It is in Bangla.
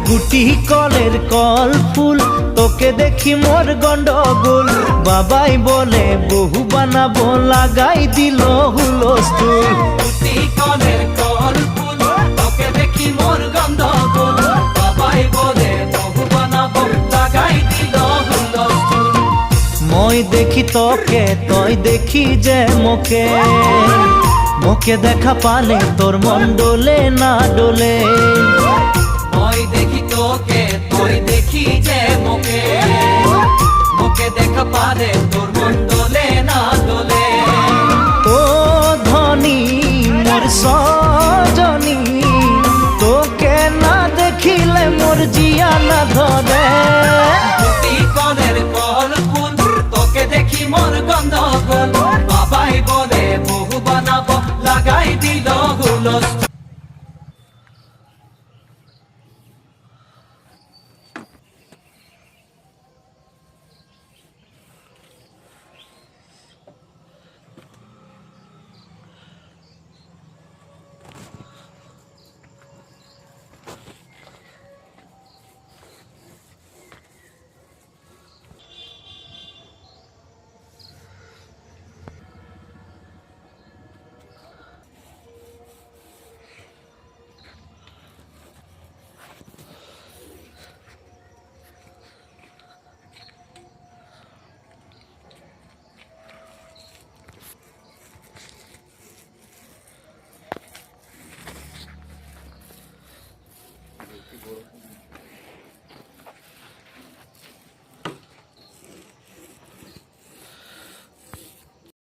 গুটি কলের কল ফুল তোকে দেখি মোর গন্ডগোল বাবাই বলে বহু বানাবো লাগাই দিল হুলস্থুল গুটি কলের কল ফুল তোকে দেখি মোর গন্ডগোল বাবাই বলে বহু বানাবো লাগাই দিল হুলস্থুল মই দেখি তোকে তই দেখি যে মোকে মোকে দেখা পালে তোর মন ডোলে না ডোলে মই দেখি তোকে তুই দেখি যে মোকে মোকে দেখা পারে তোর মন দোলে না দোলে ও ধনী মোর সজনী তোকে না দেখিলে মোর জিয়া না ধরে গুটি কলের কল ফুল তোকে দেখি মোর গন্ডগোল বাবাই বলে বহু বানাবো লাগাই দিল